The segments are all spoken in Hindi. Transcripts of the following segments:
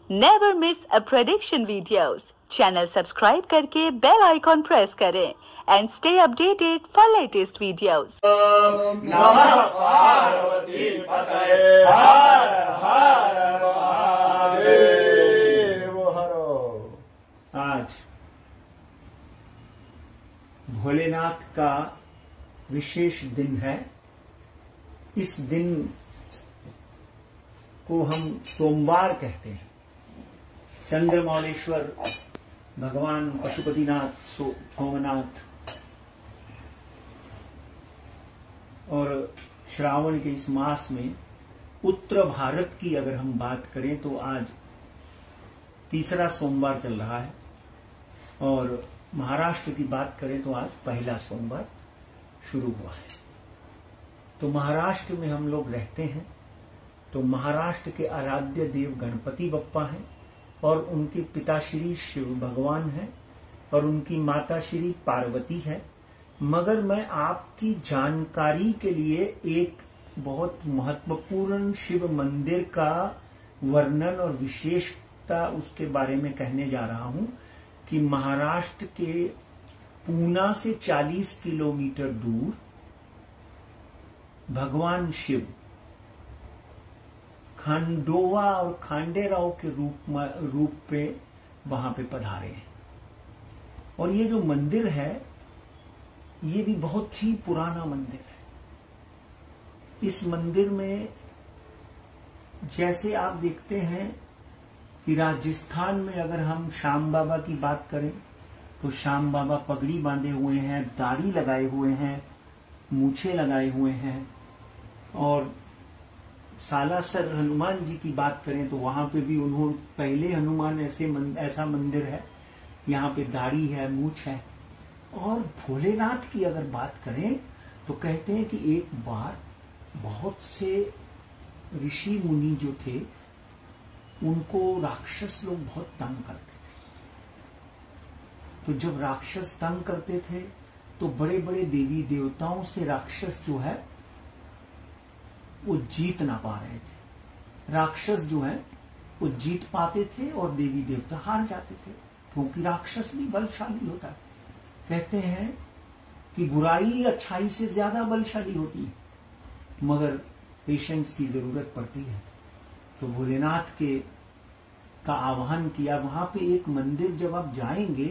नेवर मिस अ प्रेडिक्शन वीडियोस। चैनल सब्सक्राइब करके बेल आइकॉन प्रेस करें and stay updated for latest videos. नमः पार्वती पतये हर हर महादेव हरो। आज भोलेनाथ का विशेष दिन है। इस दिन को हम सोमवार कहते हैं। चंद्रमौलेश्वर भगवान पशुपतिनाथ सोमनाथ और श्रावण के इस मास में उत्तर भारत की अगर हम बात करें तो आज तीसरा सोमवार चल रहा है और महाराष्ट्र की बात करें तो आज पहला सोमवार शुरू हुआ है। तो महाराष्ट्र में हम लोग रहते हैं तो महाराष्ट्र के आराध्य देव गणपति बप्पा हैं और उनके पिता श्री शिव भगवान हैं और उनकी माता श्री पार्वती है। मगर मैं आपकी जानकारी के लिए एक बहुत महत्वपूर्ण शिव मंदिर का वर्णन और विशेषता उसके बारे में कहने जा रहा हूं कि महाराष्ट्र के पूना से 40 किलोमीटर दूर भगवान शिव खंडोवा और खांडेराव के रूप पे वहां पे पधारे हैं। और ये जो मंदिर है ये भी बहुत ही पुराना मंदिर है। इस मंदिर में जैसे आप देखते हैं कि राजस्थान में अगर हम श्याम बाबा की बात करें तो श्याम बाबा पगड़ी बांधे हुए हैं, दाढ़ी लगाए हुए हैं, मूछें लगाए हुए हैं। और सालासर हनुमान जी की बात करें तो वहां पे भी उन्होंने पहले हनुमान ऐसा मंदिर है, यहाँ पे दाढ़ी है, मूछ है। और भोलेनाथ की अगर बात करें तो कहते हैं कि एक बार बहुत से ऋषि मुनि जो थे उनको राक्षस लोग बहुत तंग करते थे। तो जब राक्षस तंग करते थे तो बड़े बड़े देवी देवताओं से राक्षस जो है वो जीत ना पा रहे थे। राक्षस जो है वो जीत पाते थे और देवी देवता हार जाते थे, क्योंकि राक्षस भी बलशाली होता है। कहते हैं कि बुराई अच्छाई से ज्यादा बलशाली होती है, मगर पेशेंस की जरूरत पड़ती है। तो भोलेनाथ का आह्वान किया। वहां पे एक मंदिर जब आप जाएंगे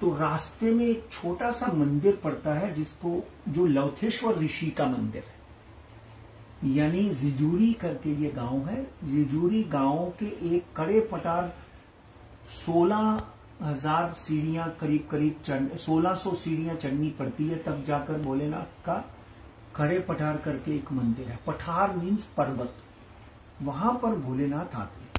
तो रास्ते में एक छोटा सा मंदिर पड़ता है जो लवथेश्वर ऋषि का मंदिर है। यानी जिजूरी करके ये गांव है। जिजूरी गांव के एक कड़े पटार 16,000 सीढ़ियां करीब 1600 सीढ़ियां चढ़नी पड़ती है, तब जाकर भोलेनाथ का कड़े पठार करके एक मंदिर है। पठार मीन्स पर्वत, वहां पर भोलेनाथ आते हैं।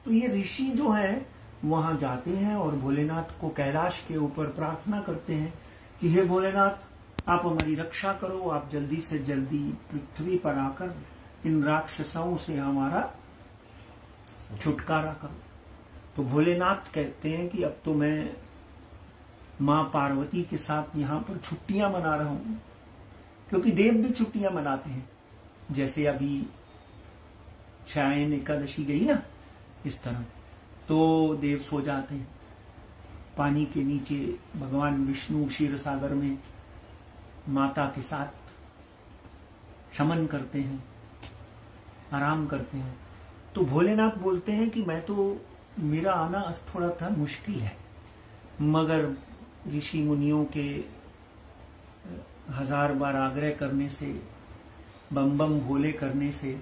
तो ये ऋषि जो है वहां जाते हैं और भोलेनाथ को कैलाश के ऊपर प्रार्थना करते हैं कि हे भोलेनाथ, आप हमारी रक्षा करो, आप जल्दी से जल्दी पृथ्वी पर आकर इन राक्षसों से हमारा छुटकारा करो। तो भोलेनाथ कहते हैं कि अब तो मैं मां पार्वती के साथ यहाँ पर छुट्टियां मना रहा हूं, क्योंकि देव भी छुट्टियां मनाते हैं। जैसे अभी शायन एकादशी गई ना, इस तरह तो देव सो जाते हैं पानी के नीचे। भगवान विष्णु क्षीर सागर में माता के साथ शमन करते हैं, आराम करते हैं। तो भोलेनाथ बोलते हैं कि मेरा आना थोड़ा था मुश्किल है, मगर ऋषि मुनियों के 1000 बार आग्रह करने से, बम बम भोले करने से,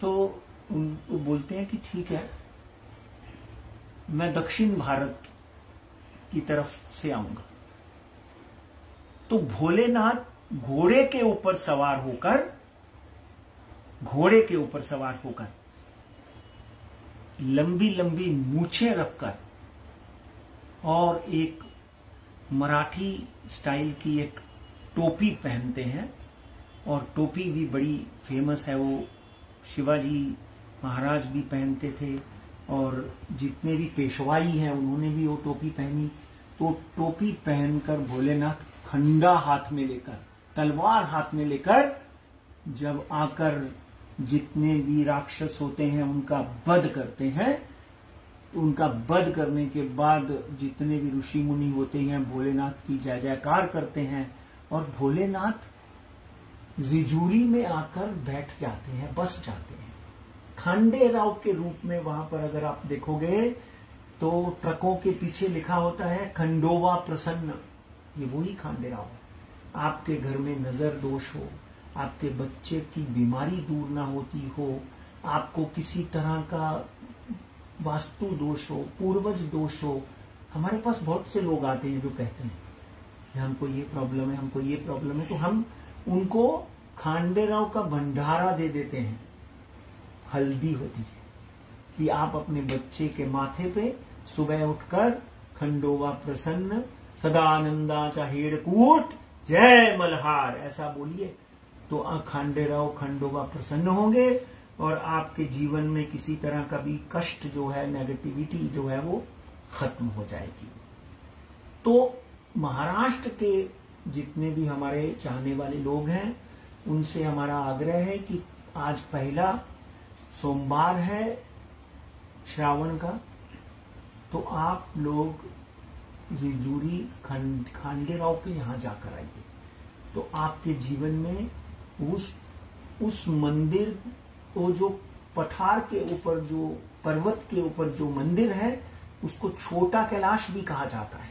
तो वो बोलते हैं कि ठीक है, मैं दक्षिण भारत की तरफ से आऊंगा। तो भोलेनाथ घोड़े के ऊपर सवार होकर लंबी लंबी मूछें रखकर और एक मराठी स्टाइल की एक टोपी पहनते हैं। और टोपी भी बड़ी फेमस है, वो शिवाजी महाराज भी पहनते थे और जितने भी पेशवाई हैं उन्होंने भी वो टोपी पहनी। तो टोपी पहनकर भोलेनाथ खंडा हाथ में लेकर, तलवार हाथ में लेकर जब आकर जितने भी राक्षस होते हैं उनका वध करते हैं। उनका वध करने के बाद जितने भी ऋषि मुनि होते हैं भोलेनाथ की जय जयकार करते हैं और भोलेनाथ जिजूरी में आकर बैठ जाते हैं, बस जाते हैं। खांडे राव के रूप में वहां पर अगर आप देखोगे तो ट्रकों के पीछे लिखा होता है खंडोवा प्रसन्न, ये वही खांडे राव है। आपके घर में नजर दोष हो, आपके बच्चे की बीमारी दूर ना होती हो, आपको किसी तरह का वास्तु दोष हो, पूर्वज दोष हो। हमारे पास बहुत से लोग आते हैं जो कहते हैं कि हमको ये प्रॉब्लम है, हमको ये प्रॉब्लम है, तो हम उनको खांडेराव का भंडारा दे देते हैं। हल्दी होती है कि आप अपने बच्चे के माथे पे सुबह उठकर खंडोवा प्रसन्न सदानंदा हेड़कूट जय मल्हार ऐसा बोलिए, तो खांडेराव खंडोवा प्रसन्न होंगे और आपके जीवन में किसी तरह का भी कष्ट जो है, नेगेटिविटी जो है वो खत्म हो जाएगी। तो महाराष्ट्र के जितने भी हमारे चाहने वाले लोग हैं उनसे हमारा आग्रह है कि आज पहला सोमवार है श्रावण का, तो आप लोग जिजूरी खांडेराव के यहाँ जाकर आइए, तो आपके जीवन में उस मंदिर वो जो पठार के ऊपर, जो पर्वत के ऊपर जो मंदिर है उसको छोटा कैलाश भी कहा जाता है।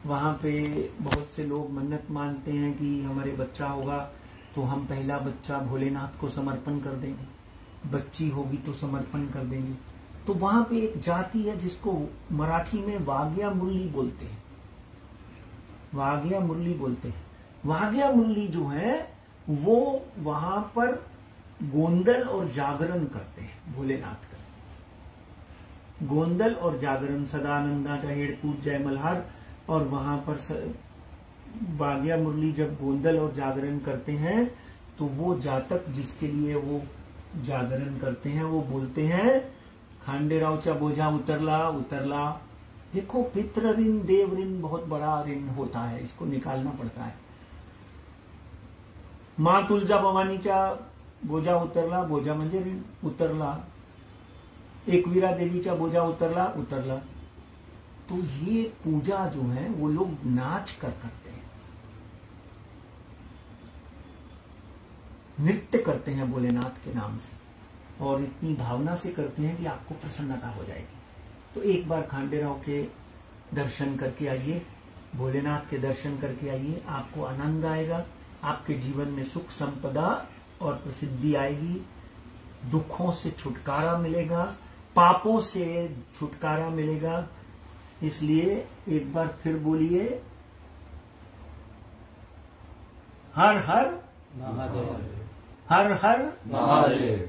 वहां पे बहुत से लोग मन्नत मानते हैं कि हमारे बच्चा होगा तो हम पहला बच्चा भोलेनाथ को समर्पण कर देंगे, बच्ची होगी तो समर्पण कर देंगे। तो वहां पे एक जाति है जिसको मराठी में वाग्या मुरली बोलते हैं, वाग्या मुरली बोलते हैं। वाग्या मुरली जो है वो वहां पर गोंदल और जागरण करते हैं भोलेनाथ का, गोंदल और जागरण सदानंदा हेड़कूट जय मल्हार। और वहां पर वाग्या मुरली जब गोंदल और जागरण करते हैं तो वो जातक जिसके लिए वो जागरण करते हैं वो बोलते हैं खांडेरावचा बोझा उतरला उतरला। देखो पितृ ऋण देव ऋण बहुत बड़ा ऋण होता है, इसको निकालना पड़ता है। माँ तुळजा भवानीचा बोझा उतरला, बोझा म्हणजे ऋण उतरला। एकवीरा देवीचा बोझा उतरला उतरला। तो ये पूजा जो है वो लोग नाच कर करते हैं, नृत्य करते हैं भोलेनाथ के नाम से, और इतनी भावना से करते हैं कि आपको प्रसन्नता हो जाएगी। तो एक बार खांडेराव के दर्शन करके आइए, भोलेनाथ के दर्शन करके आइए, आपको आनंद आएगा, आपके जीवन में सुख संपदा और प्रसिद्धि आएगी, दुखों से छुटकारा मिलेगा, पापों से छुटकारा मिलेगा। इसलिए एक बार फिर बोलिए हर हर महादेव, हर हर महादेव,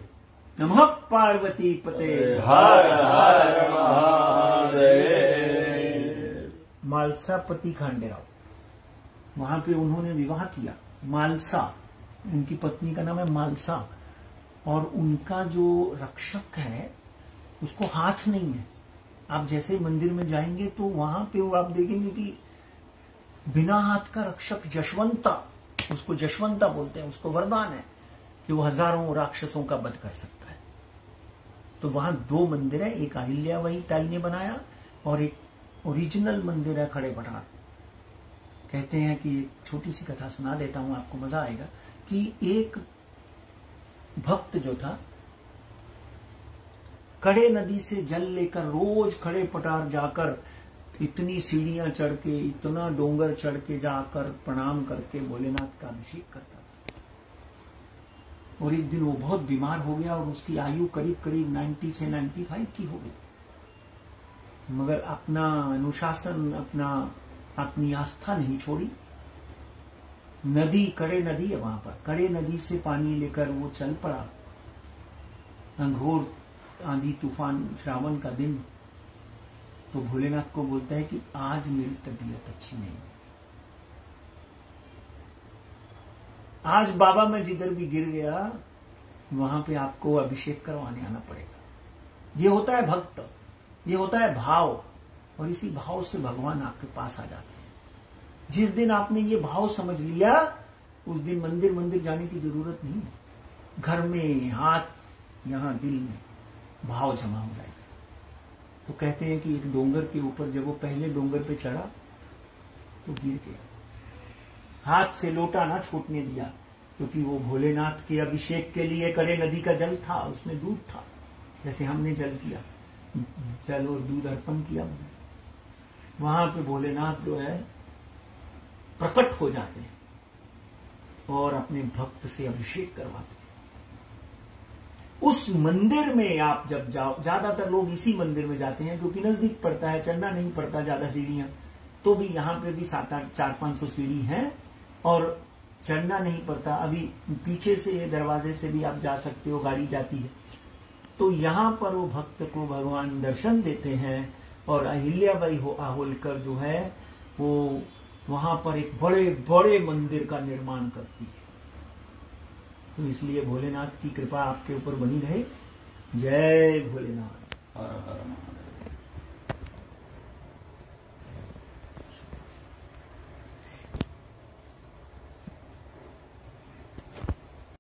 नमः पार्वती पते। हर हर महादेव। मालसापति खांडेराव, वहां पे उन्होंने विवाह किया। मालसा उनकी पत्नी का नाम है मालसा, और उनका जो रक्षक है उसको हाथ नहीं है। आप जैसे मंदिर में जाएंगे तो वहां पे वो आप देखेंगे कि बिना हाथ का रक्षक जशवंता, उसको जशवंता बोलते हैं, उसको वरदान है कि वो हजारों राक्षसों का वध कर सकता है। तो वहां दो मंदिर है, एक अहिल्याबाई ताई ने बनाया और एक ओरिजिनल मंदिर है खड़े पठार। कहते हैं कि एक छोटी सी कथा सुना देता हूं, आपको मजा आएगा। कि एक भक्त जो था कड़े नदी से जल लेकर रोज खड़े पटार जाकर इतनी सीढ़ियां चढ़ के, इतना डोंगर चढ़ के जाकर प्रणाम करके भोलेनाथ का अभिषेक करता था। और एक दिन वो बहुत बीमार हो गया और उसकी आयु करीब करीब 90 से 95 की हो गई, मगर अपना अनुशासन, अपनी आस्था नहीं छोड़ी। नदी, कड़े नदी है वहां पर, कड़े नदी से पानी लेकर वो चल पड़ा। घोर आंधी तूफान, श्रावण का दिन। तो भोलेनाथ को बोलता है कि आज मेरी तबीयत अच्छी नहीं, आज बाबा मैं जिधर भी गिर गया वहां पे आपको अभिषेक करवाने आना पड़ेगा। ये होता है भक्त, ये होता है भाव, और इसी भाव से भगवान आपके पास आ जाते हैं। जिस दिन आपने ये भाव समझ लिया उस दिन मंदिर जाने की जरूरत नहीं है। घर में, हाथ, यहाँ दिल में भाव जमा हो जाएगा। तो कहते हैं कि एक डोंगर के ऊपर जब वो पहले डोंगर पे चढ़ा तो गिर गया, हाथ से लोटा ना छूटने दिया, क्योंकि वो भोलेनाथ के अभिषेक के लिए कड़े नदी का जल था, उसमें दूध था, जैसे हमने जल किया, जल और दूध अर्पण किया। वहां पे भोलेनाथ जो है प्रकट हो जाते हैं और अपने भक्त से अभिषेक करवाते हैं। उस मंदिर में आप जब जाओ, ज्यादातर लोग इसी मंदिर में जाते हैं क्योंकि नजदीक पड़ता है, चढ़ना नहीं पड़ता ज्यादा सीढ़ियां, तो भी यहाँ पे भी 400-500 सीढ़ी हैं और चढ़ना नहीं पड़ता। अभी पीछे से दरवाजे से भी आप जा सकते हो, गाड़ी जाती है। तो यहाँ पर वो भक्त को भगवान दर्शन देते हैं और अहिल्याबाई होलकर जो है वो वहां पर एक बड़े बड़े मंदिर का निर्माण करती है। तो इसलिए भोलेनाथ की कृपा आपके ऊपर बनी रहे। जय भोलेनाथ। हर हर महादेव।